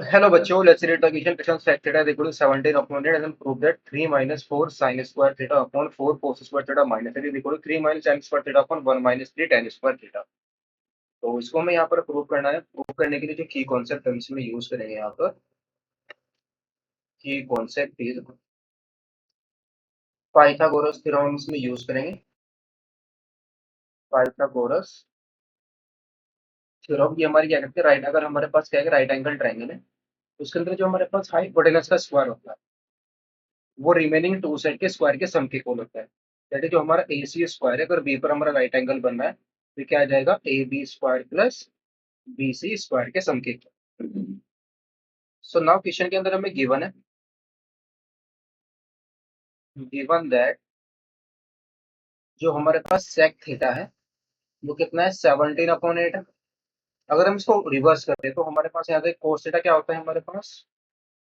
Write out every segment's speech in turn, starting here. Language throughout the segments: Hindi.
Hello बच्चों, let's read the equation. Question sec theta is equal to 17 upon 100 and then prove that 3 minus 4 sin square theta upon 4 cos square theta minus 3 is equal to 3 minus sin square theta upon 1 minus 3 tan square theta. तो इसको हमें यहाँ पर प्रूव करना है। प्रूव करने के लिए जो की कॉन्सेप्ट हम इसमें यूज करेंगे यहाँ पर की कॉन्सेप्ट इज पाइथागोरस थ्योरम हम इसमें यूज करेंगे। पाइथागोरस थ्योरम ये हमारी क्या करते हैं, राइट, अगर हमारे पास क्या है, राइट एंगल ट्राइंगल है, उसके अंदर जो हमारे पास हाइपोटेनस का स्क्वायर होता है वो रिमेनिंग टू साइड के स्क्वायर के सम के इक्वल होता है। दैट इज जो हमारा ए सी स्क्वायर है, अगर बी पर हमारा राइट एंगल बनना है तो क्या आ जाएगा, A B square plus B C square के सम के इक्वल। सो नाउ क्वेश्चन के अंदर हमें गिवन दैट जो हमारे पास सेक थीटा है वो कितना है, 17/8 है। अगर हम इसको रिवर्स करें तो हमारे पास यहाँ पे कोस थीटा क्या होता है, हमारे पास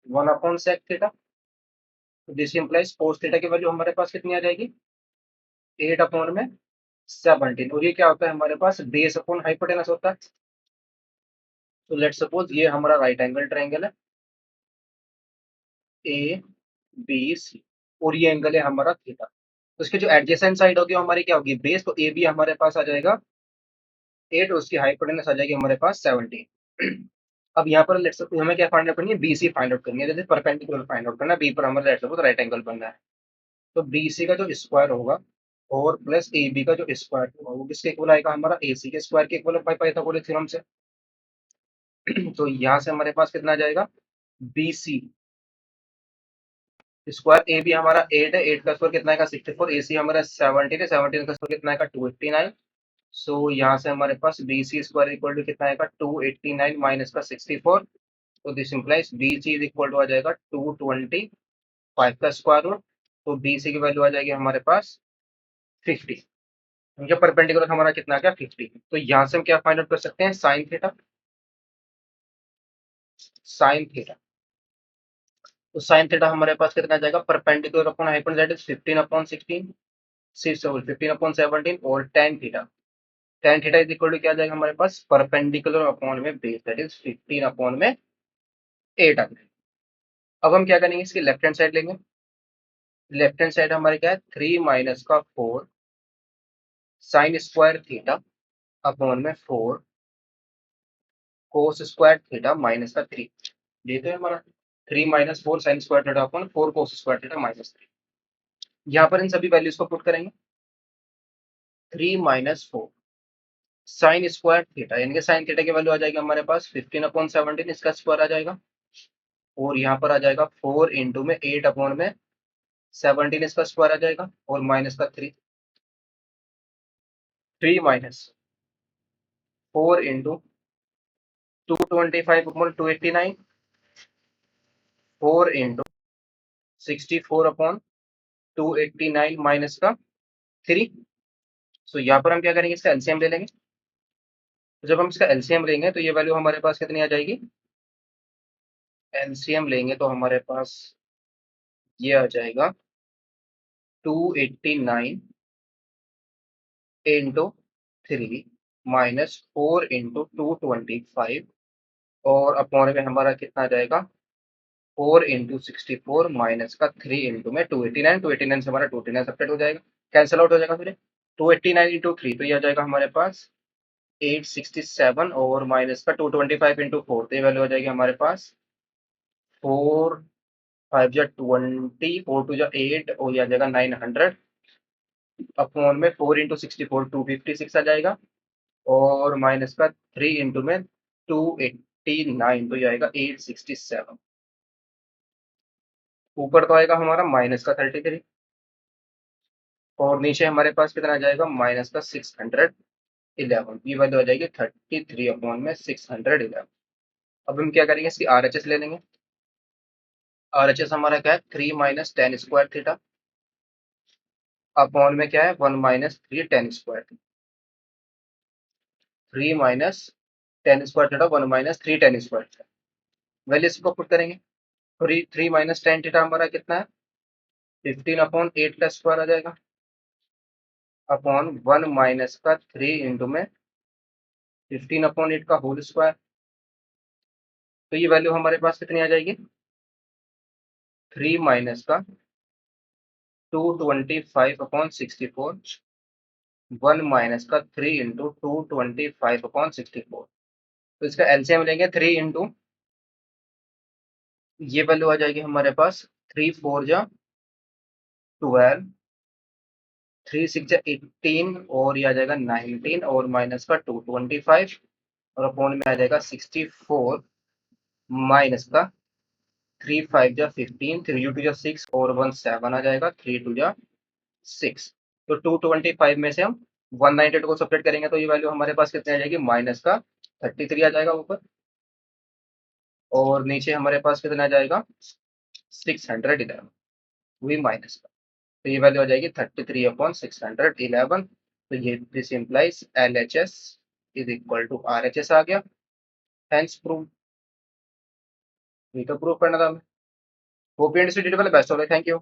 1/sec theta. This implies cos theta की वैल्यू हमारे पास कितनी आ जाएगी, 8/17। और ये क्या होता है, हमारे पास बेस अपॉन हाइपोटेनस होता है। तो लेट सपोज ये हमारा राइट एंगल ट्रायंगल है ए बी सी, और ये एंगल है हमारा थीटा। तो इसके जो एडजेसेंट साइड होगी वो हमारी क्या होगी, बेस। तो ए बी हमारे पास आ जाएगा 8 और उसकी हाइपोटेनस आ जाएगी हमारे पास 17। अब यहाँ पर लेट सपोज हमें क्या फाइंड आउट करनी है, बी सी फाइंड आउट करनी है। जैसे परपेंडिकुलर फाइंड आउट करना है, बी पर हमारा लेट सपोज राइट एंगल बनना है। तो बी सी का जो स्क्वायर होगा और प्लस ए बी का जो स्क्वायर होगा वो किसके इक्वल आएगा, हमारा ए सी के स्क्वायर के इक्वल है पाइथागोरस थ्योरम से। तो यहाँ से हमारे पास कितना आ जाएगा, B C square, A B हमारा 8 है, 8 का स्क्वायर कितना है, 64। ए सी हमारा 17 है, 17 का स्क्वायर कितना है, 289। सो यहाँ से हमारे पास B C square equal to कितना आएगा, 289 माइनस का 64। तो this implies B C is equal to आ जाएगा 225 का स्क्वायर रूट। तो बी सी की वैल्यू आ जाएगी हमारे पास 50। उनके परपेंडिकुलर हमारा कितना आ गया, 50। तो यहाँ से हम क्या फाइंड आउट कर सकते हैं, साइन थीटा। साइन थीटा, तो साइन थीटा हमारे पास कितना आ जाएगा, perpendicular upon hypotenuse that is 15/16, 15/17। और tan theta, tan theta is equal to क्या आ जाएगा हमारे पास, परपेंडिकुलर अपॉन में बेस दैट इज 15/8 आ जाएगा। अब हम क्या करेंगे, इसकी लेफ्ट हैंड साइड लेंगे। लेफ्ट हैंड साइड हमारे क्या है, 3 माइनस का 4 साइन स्क्वायर थीटा अपॉन में 4 कोस स्क्वायर थीटा माइनस का 3। ये तो है हमारा 3 minus 4 sine square theta upon 4 cos square theta minus 3। यहाँ पर इन सभी वैल्यूज को पुट करेंगे। 3 माइनस 4 साइन स्क्वायर थीटा, यानी कि साइन थीटा की वैल्यू आ जाएगी हमारे पास 15/17, इसका स्क्वायर आ जाएगा। और यहाँ पर आ जाएगा 4 इंटू में 8/17, इसका स्क्वायर आ जाएगा। और माइनस का 3, 3 माइनस 4 इंटू 225/289, 4 इंटू 64/289 माइनस का 3। सो यहाँ पर हम क्या करेंगे, इसका एलसीएम ले लेंगे। तो जब हम इसका एलसीएम लेंगे तो ये वैल्यू हमारे पास कितनी आ जाएगी, एलसीएम लेंगे तो हमारे पास ये आ जाएगा 289 इंटू 3 माइनस 4 इंटू 225, और अपॉन में हमारा कितना आ जाएगा, 4 इंटू 64 माइनस का 3 इंटू में 289। 289 से हमारा 289 सब्ट्रैक्ट हो जाएगा, कैंसिल आउट हो जाएगा। फिर 289 इंटू 3 तो ये आ जाएगा हमारे पास 867, और माइनस का 225 इंटू 4 तो ये वैल्यू आ जाएगी हमारे पास 4 5 जा 20, 4 2 जा 8, और ये आ जाएगा 900 अपॉन में 4 इंटू 64 256 आ जाएगा। और माइनस का 3 इंटू में 289 तो ये आएगा 867। ऊपर तो आएगा हमारा माइनस का 33, और नीचे हमारे पास कितना आ जाएगा, माइनस का 611। ये वैल्यू आ जाएगी 33/611। अब हम क्या करेंगे, इसकी आरएचएस ले लेंगे। आरएचएस हमारा क्या है, 3 minus ten square theta upon में क्या है, 1 minus 3 ten square. 3 minus ten square theta 1 minus 3 ten square theta, value इसको पुट करेंगे। 3 माइनस टेन थीटा हमारा कितना है, 15/8 का स्क्वायर आ जाएगा, अपॉन 1 माइनस का 3 इंटू में 15/8 का होल स्क्वायर। तो ये वैल्यू हमारे पास कितनी आ जाएगी, 3 माइनस का 225/64, 1 माइनस का 3 इंटू 225/64। तो इसका एलसीएम लेंगे 3 इंटू, ये वैल्यू आ जाएगी हमारे पास 3 4 जा 12, 3 6 जा 18 और ये आ जाएगा 19 और माइनस का 225 और अपॉन में आ जाएगा 64 माइनस का 3 5 जा 15, 3 टू जा 6 और 1 7 आ जाएगा, 3 टू जा 6। तो 225 में से हम 198 को सब्ट्रैक्ट करेंगे तो ये वैल्यू हमारे पास कितनी आ जाएगी, माइनस का 33 आ जाएगा ऊपर, और नीचे हमारे पास कितना आ जाएगा 611, वही माइनस का। तो ये वैल्यू आ जाएगी 33/611। तो ये this implies LHS is equal to RHS आ गया। हेंस प्रूव, ये तो प्रूव करना था हमें। होप एंड सी वाले बेस्ट हो गए, थैंक यू।